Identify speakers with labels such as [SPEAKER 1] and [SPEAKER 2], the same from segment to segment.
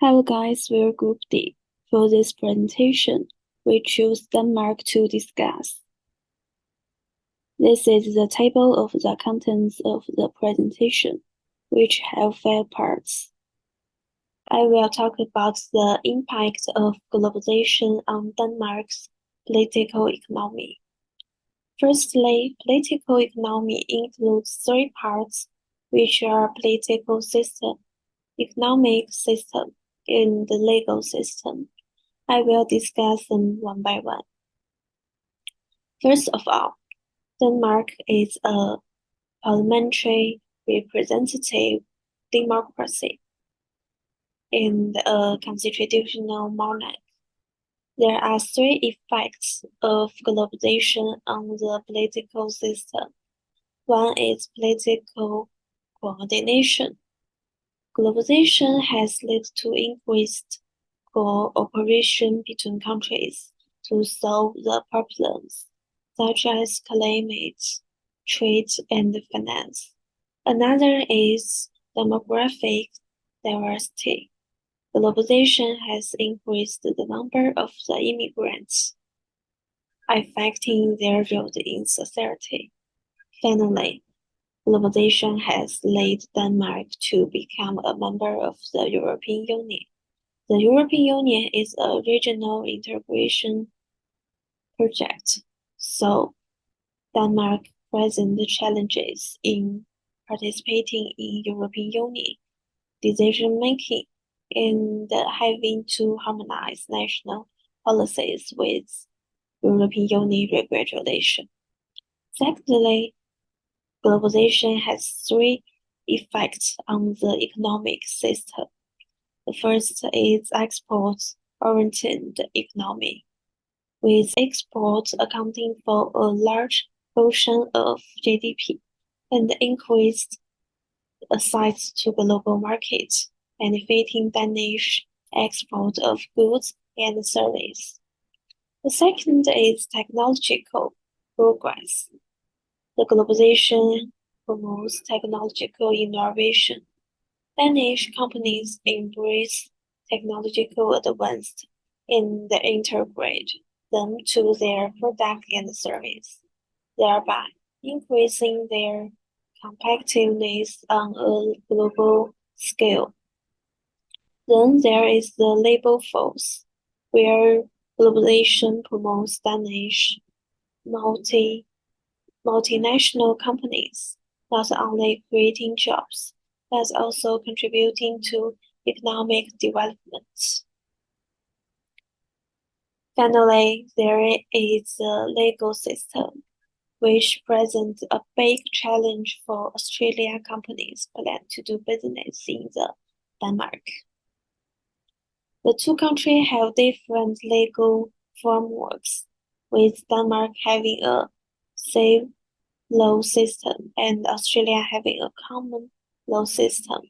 [SPEAKER 1] Hello guys, we're Group D. For this presentation, we choose Denmark to discuss. This is the table of the contents of the presentation, which have 5 parts. I will talk about the impact of globalization on Denmark's political economy. Firstly, political economy includes 3 parts, which are political system, economic system, and the legal system. I will discuss them one by one. First of all, Denmark is a parliamentary representative democracy and a constitutional monarch. There are 3 effects of globalization on the political system. One is political coordination. Globalization has led to increased cooperation between countries to solve the problems such as climate, trade, and finance. Another is demographic diversity. Globalization has increased the number of the immigrants, affecting their role in society. Finally, globalization has led Denmark to become a member of the European Union. The European Union is a regional integration project, so Denmark presents challenges in participating in European Union decision-making and having to harmonize national policies with European Union regulation. Secondly, globalization has 3 effects on the economic system. The first is export-oriented economy, with exports accounting for a large portion of GDP and increased access to global markets, benefiting Danish export of goods and services. The second is technological progress. The globalization promotes technological innovation. Danish companies embrace technological advancements and integrate them to their product and service, thereby increasing their competitiveness on a global scale. Then there is the labor force, where globalization promotes Danish multinational companies, not only creating jobs, but also contributing to economic development. Finally, there is the legal system, which presents a big challenge for Australian companies planning to do business in Denmark. The 2 countries have different legal frameworks, with Denmark having a safe law system and Australia having a common law system.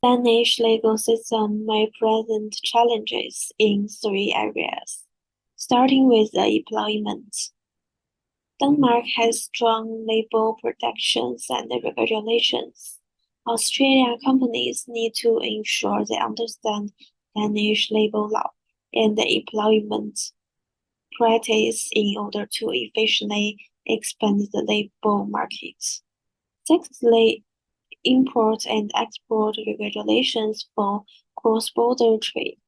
[SPEAKER 1] Danish legal system may present challenges in 3 areas, starting with the employment. Denmark has strong labor protections and regulations. Australian companies need to ensure they understand Danish labor law and the employment practice in order to efficiently expand the labor market. Secondly, import and export regulations for cross-border trade.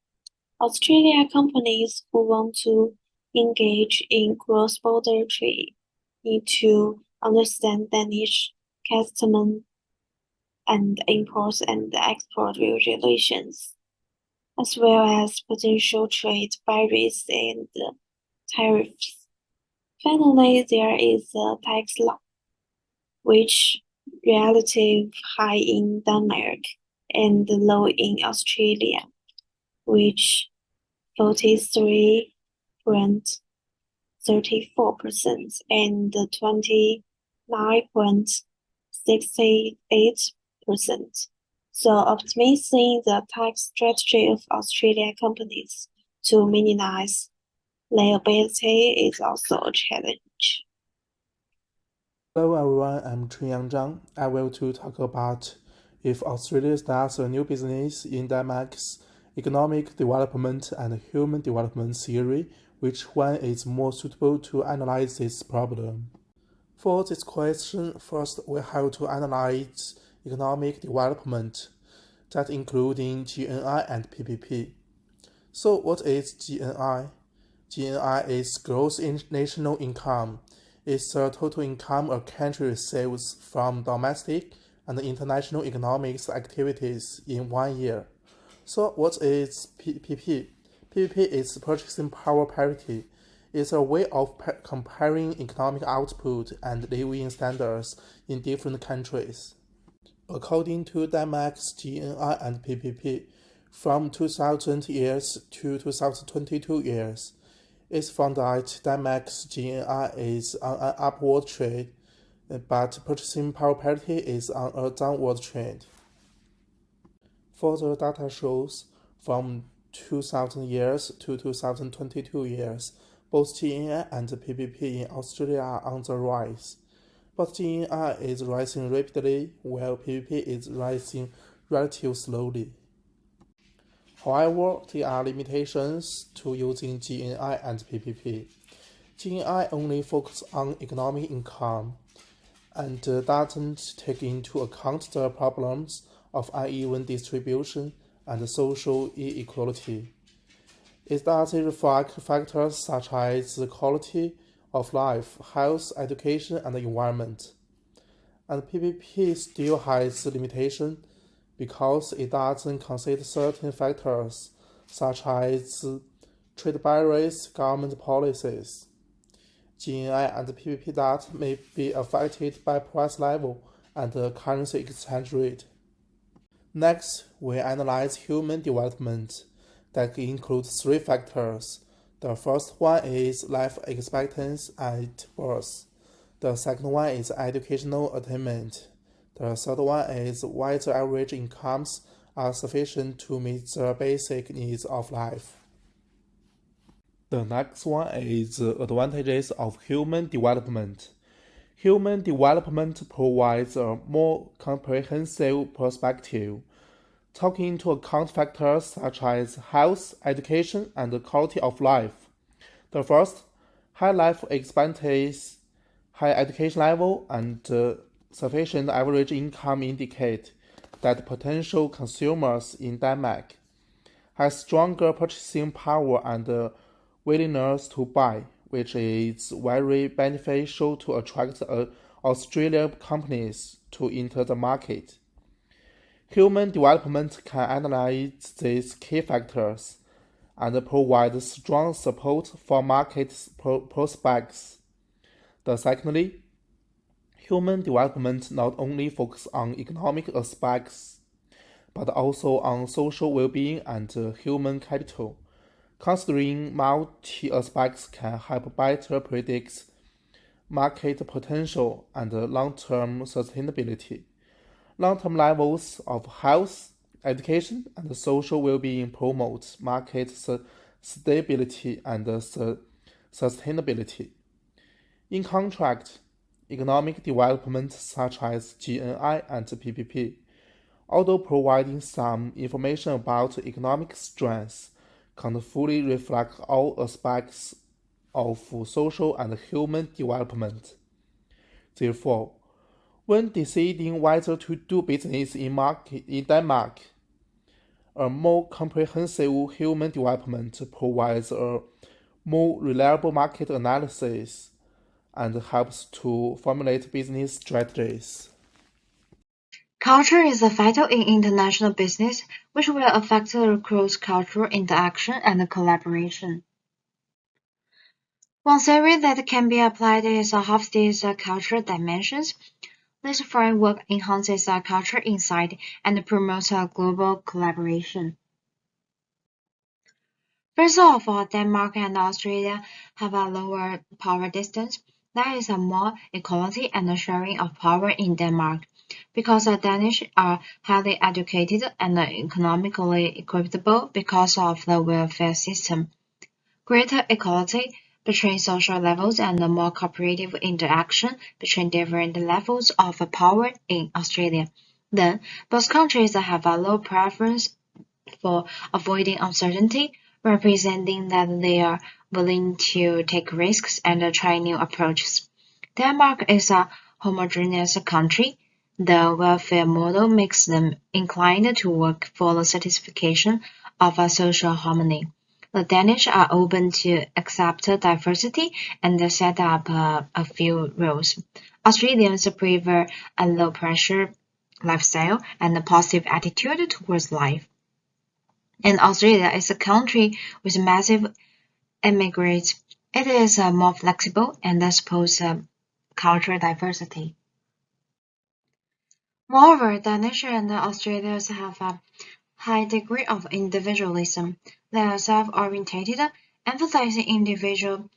[SPEAKER 1] Australian companies who want to engage in cross-border trade need to understand Danish custom and import and export regulations, as well as potential trade barriers and tariffs. Finally, there is a tax law, which relative high in Denmark and low in Australia, which 43.34% and 29.68%. So optimizing the tax strategy of Australian companies to minimize liability is also a challenge.
[SPEAKER 2] Hello everyone, I'm Chunyang Zhang. I will to talk about if Australia starts a new business in Denmark's economic development and human development theory, which one is more suitable to analyze this problem? For this question, first we have to analyze economic development, that including GNI and PPP. So what is GNI? GNI is gross national income. It's the total income a country receives from domestic and international economic activities in 1 year. So what is PPP? PPP is purchasing power parity. It's a way of comparing economic output and living standards in different countries. According to Denmark's GNI and PPP, from 2000 years to 2022 years, it's found that Denmark's GNI is on an upward trend, but purchasing power parity is on a downward trend. Further data shows from 2000 years to 2022 years, both GNI and PPP in Australia are on the rise. But GNI is rising rapidly, while PPP is rising relatively slowly. However, there are limitations to using GNI and PPP. GNI only focuses on economic income and doesn't take into account the problems of uneven distribution and social inequality. It doesn't reflect factors such as the quality of life, health, education, and environment. And PPP still has limitations because it doesn't consider certain factors such as trade barriers, government policies. GNI and PPP data may be affected by price level and currency exchange rate. Next, we analyze human development that includes 3 factors. The first one is life expectancy at birth. The second one is educational attainment. The third one is whether average incomes are sufficient to meet the basic needs of life. The next one is advantages of human development. Human development provides a more comprehensive perspective, taking into account factors such as health, education, and the quality of life. The first, high life expectancy, high education level, and sufficient average income indicate that potential consumers in Denmark have stronger purchasing power and willingness to buy, which is very beneficial to attract Australian companies to enter the market. Human development can analyze these key factors and provide strong support for market prospects. Secondly, human development not only focuses on economic aspects, but also on social well-being and human capital. Considering multi aspects can help better predict market potential and long-term sustainability. Long-term levels of health, education, and social well-being promote market stability and sustainability. In contrast, economic development such as GNI and PPP, although providing some information about economic strength, can't fully reflect all aspects of social and human development. Therefore, when deciding whether to do business in Denmark, a more comprehensive human development provides a more reliable market analysis and helps to formulate business strategies.
[SPEAKER 3] Culture is vital in international business, which will affect the cross-cultural interaction and collaboration. One theory that can be applied is Hofstede's cultural dimensions. This framework enhances cultural insight and promotes global collaboration. First of all, Denmark and Australia have a lower power distance. There is more equality and sharing of power in Denmark, because the Danish are highly educated and economically equitable because of the welfare system. Greater equality between social levels and more cooperative interaction between different levels of power in Australia. Then, both countries have a low preference for avoiding uncertainty, representing that they are willing to take risks and try new approaches. Denmark is a homogeneous country. The welfare model makes them inclined to work for the satisfaction of a social harmony. The Danish are open to accept diversity and set up a few rules. Australians prefer a low-pressure lifestyle and a positive attitude towards life. And Australia is a country with massive immigrants. It is more flexible and supports cultural diversity. Moreover, Danish and Australians have a high degree of individualism. They are self-oriented, emphasizing individual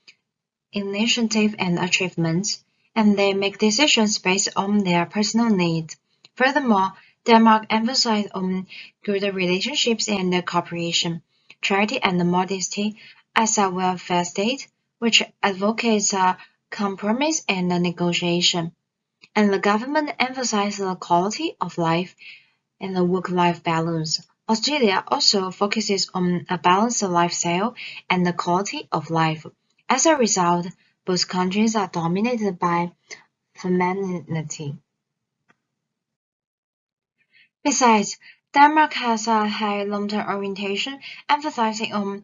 [SPEAKER 3] initiative and achievements, and they make decisions based on their personal needs. Furthermore, Denmark emphasizes on good relationships and cooperation, charity and modesty as a welfare state, which advocates compromise and negotiation. And the government emphasizes the quality of life and the work-life balance. Australia also focuses on a balanced lifestyle and the quality of life. As a result, both countries are dominated by femininity. Besides, Denmark has a high long-term orientation, emphasizing on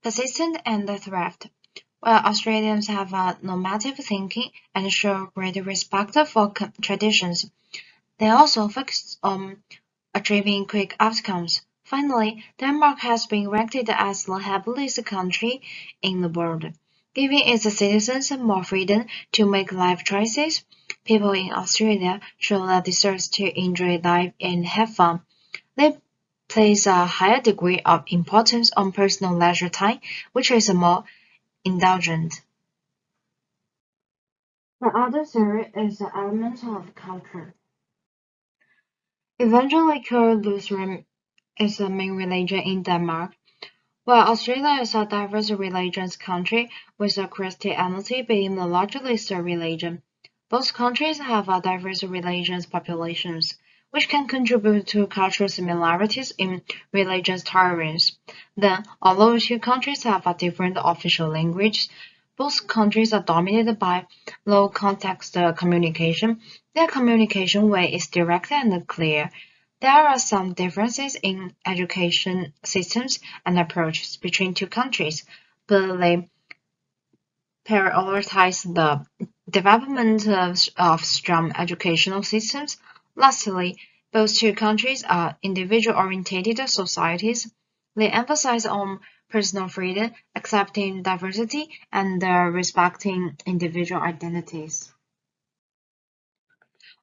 [SPEAKER 3] persistence and thrift, while Australians have a normative thinking and show great respect for traditions. They also focus on achieving quick outcomes. Finally, Denmark has been ranked as the happiest country in the world, giving its citizens more freedom to make life choices. People in Australia show a desire to enjoy life and have fun. They place a higher degree of importance on personal leisure time, which is more indulgent. The other theory is the element of culture. Evangelical Lutheran is the main religion in Denmark, while Australia is a diverse religions country with Christianity being the largest religion. Both countries have a diverse religious populations, which can contribute to cultural similarities in religious tolerance. Then, although two countries have a different official language, both countries are dominated by low-context communication. Their communication way is direct and clear. There are some differences in education systems and approaches between two countries, but they prioritize the development of strong educational systems. Lastly, both two countries are individual-oriented societies. They emphasize on personal freedom, accepting diversity, and respecting individual identities.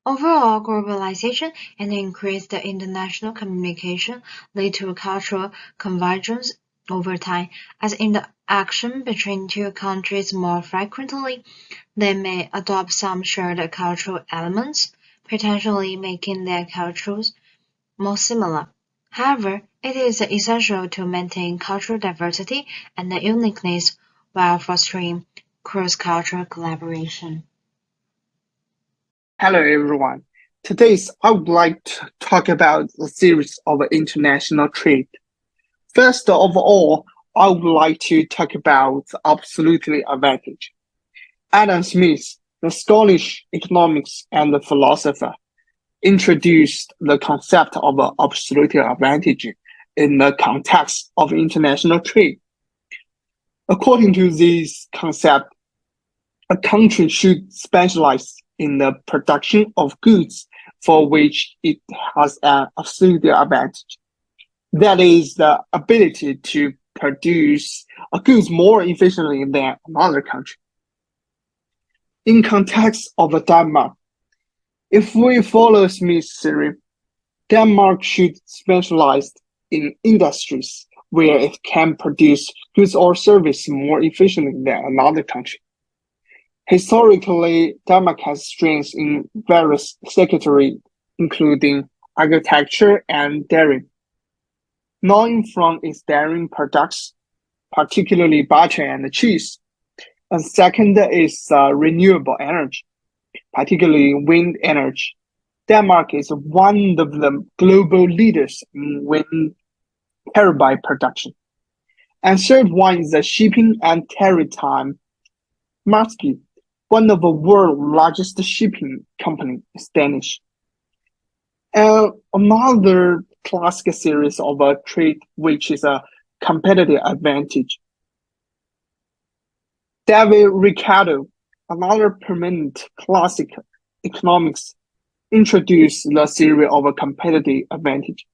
[SPEAKER 3] Overall, globalization and increased international communication lead to cultural convergence over time. As interaction between two countries more frequently, they may adopt some shared cultural elements, potentially making their cultures more similar. However, it is essential to maintain cultural diversity and uniqueness while fostering cross-cultural collaboration.
[SPEAKER 2] Hello everyone. Today I would like to talk about the series of international trade. First of all, I would like to talk about absolute advantage. Adam Smith, the Scottish economics and philosopher, introduced the concept of absolute advantage in the context of international trade. According to this concept, a country should specialize in the production of goods for which it has an absolute advantage. That is the ability to produce goods more efficiently than another country. In context of Denmark, if we follow Smith's theory, Denmark should specialize in industries where it can produce goods or services more efficiently than another country. Historically, Denmark has strengths in various sectors, including agriculture and dairy. Known from its dairy products, particularly butter and cheese. And second is renewable energy, particularly wind energy. Denmark is one of the global leaders in
[SPEAKER 4] terabyte production. And third one is the shipping and carry time. Maersk, one of the world's largest shipping company, is Danish. And another classic series of a trait which is a competitive advantage. David Ricardo, another permanent classic economics, introduced the theory of a competitive advantage.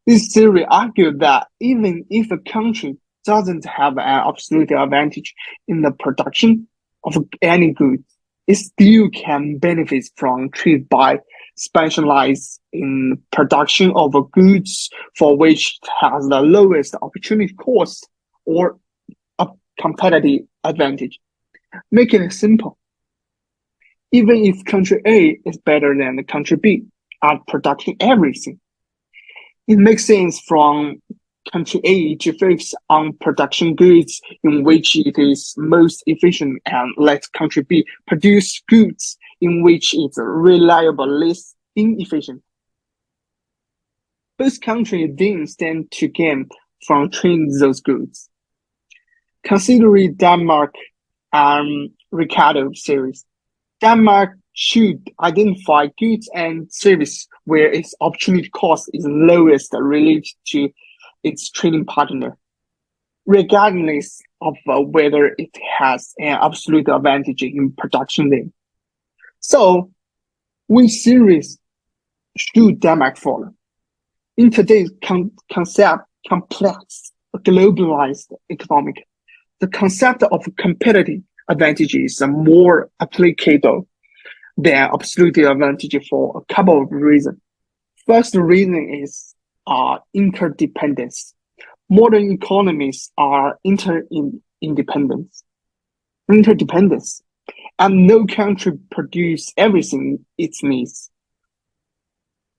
[SPEAKER 4] This theory argued that even if a country doesn't have an absolute advantage in the production of any goods, it still can benefit from trade by specializing in production of goods for which it has the lowest opportunity cost or a competitive advantage. Making it simple, even if country A is better than the country B at producing everything, it makes sense from country A to focus on production goods in which it is most efficient and let country B produce goods in which it's reliable, less inefficient. Both countries then stand to gain from trading those goods. Considering Denmark and Ricardo series, Denmark should identify goods and services where its opportunity cost is lowest related to its trading partner, regardless of whether it has an absolute advantage in production there. So, which series should Denmark follow? In today's complex, globalized economic, the concept of competitive advantage is more applicable than absolute advantage for a couple of reasons. First reason is interdependence. Modern economies are interdependent, and no country produces everything it needs.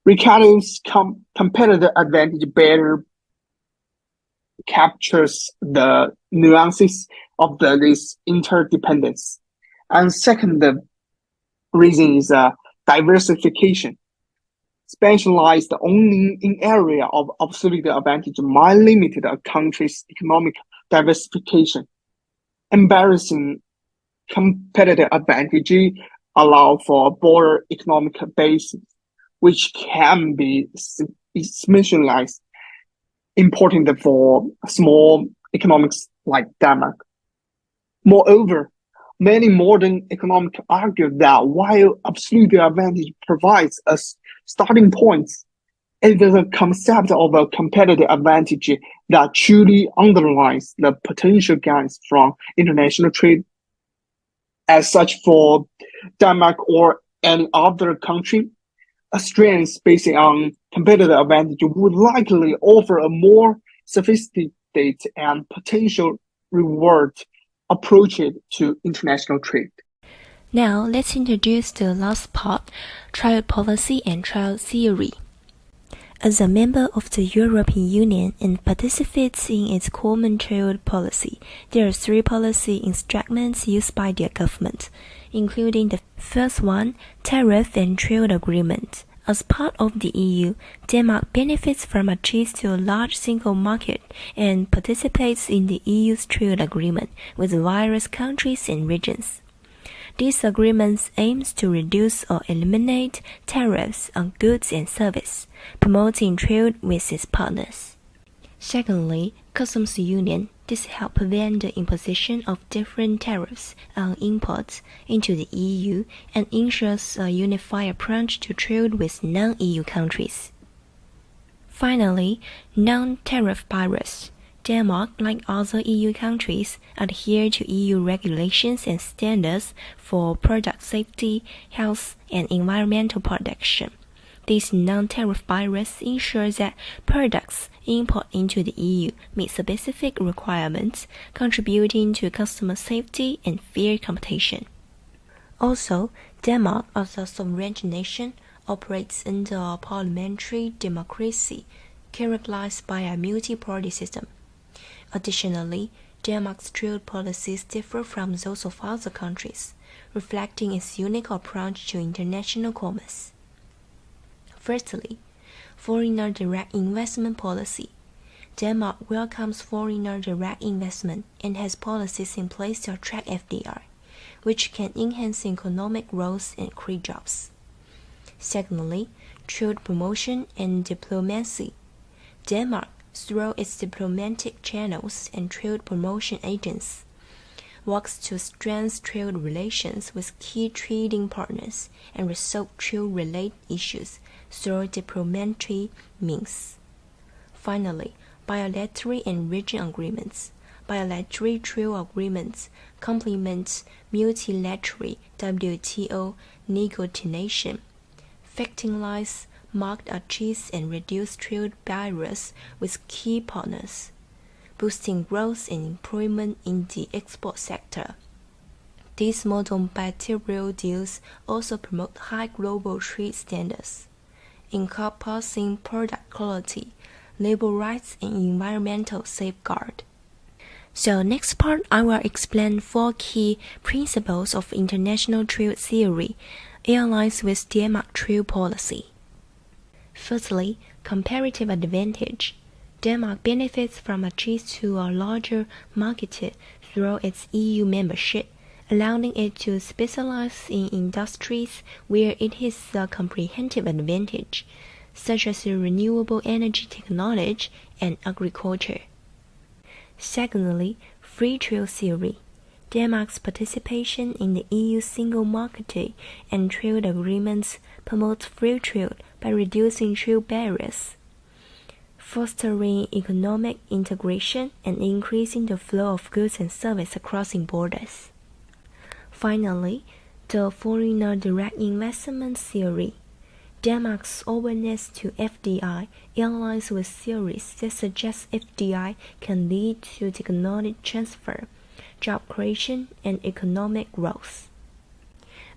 [SPEAKER 4] Ricardo's competitive advantage better captures the nuances of this interdependence. And second reason is diversification. Specialized only in area of absolute advantage might limit a country's economic diversification. Embarrassing competitive advantage allow for a broader economic basis, which can be specialized, important for small economics like Denmark. Moreover, many modern economics argue that while absolute advantage provides us starting points, it is a concept of a competitive advantage that truly underlies the potential gains from international trade. As such, for Denmark or any other country, a strength based on competitive advantage would likely offer a more sophisticated and potential reward approach to international trade.
[SPEAKER 5] Now let's introduce the last part, trade policy and trade theory. As a member of the European Union and participates in its common trade policy, there are three policy instruments used by their government, including the first one, tariff and trade agreement. As part of the EU, Denmark benefits from access to a large single market and participates in the EU's trade agreement with various countries and regions. These agreements aims to reduce or eliminate tariffs on goods and services, promoting trade with its partners. Secondly, customs union. This helps prevent the imposition of different tariffs on imports into the EU and ensures a unified approach to trade with non-EU countries. Finally, non-tariff barriers. Denmark, like other EU countries, adhere to EU regulations and standards for product safety, health, and environmental protection. These non-tariff barriers ensure that products imported into the EU meet specific requirements, contributing to customer safety and fair competition. Also, Denmark, as a sovereign nation, operates under a parliamentary democracy characterized by a multi-party system. Additionally, Denmark's trade policies differ from those of other countries, reflecting its unique approach to international commerce. Firstly, foreign direct investment policy. Denmark welcomes foreigner direct investment and has policies in place to attract FDI, which can enhance economic growth and create jobs. Secondly, trade promotion and diplomacy. Denmark, through its diplomatic channels and trade promotion agents, works to strengthen trade relations with key trading partners and resolve trade-related issues through diplomatic means. Finally, bilateral and regional agreements. Bilateral trade agreements complement multilateral WTO negotiation, facilitate market access and reduce trade barriers with key partners, boosting growth and employment in the export sector. These modern bilateral deals also promote high global trade standards, encompassing product quality, labor rights, and environmental safeguard. So next part, I will explain 4 key principles of international trade theory aligned with Denmark trade policy. Firstly, comparative advantage. Denmark benefits from access to a larger market through its EU membership, allowing it to specialize in industries where it has a comprehensive advantage, such as renewable energy technology and agriculture. Secondly, free trade theory. Denmark's participation in the EU single market and trade agreements promotes free trade by reducing trade barriers, fostering economic integration, and increasing the flow of goods and services across borders. Finally, the foreigner direct investment theory. Denmark's openness to FDI aligns with theories that suggest FDI can lead to technology transfer, job creation, and economic growth.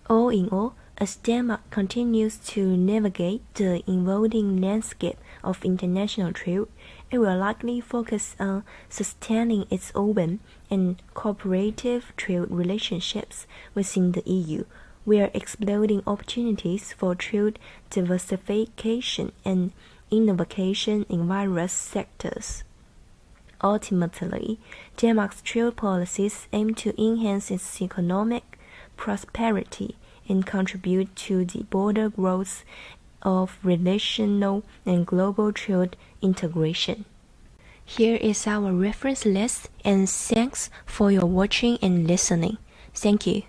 [SPEAKER 5] All in all, as Denmark continues to navigate the evolving landscape of international trade, it will likely focus on sustaining its open and cooperative trade relationships within the EU, where exploring opportunities for trade diversification and innovation in various sectors. Ultimately, Denmark's trade policies aim to enhance its economic prosperity and contribute to the broader growth of regional and global trade integration. Here is our reference list, and thanks for your watching and listening. Thank you.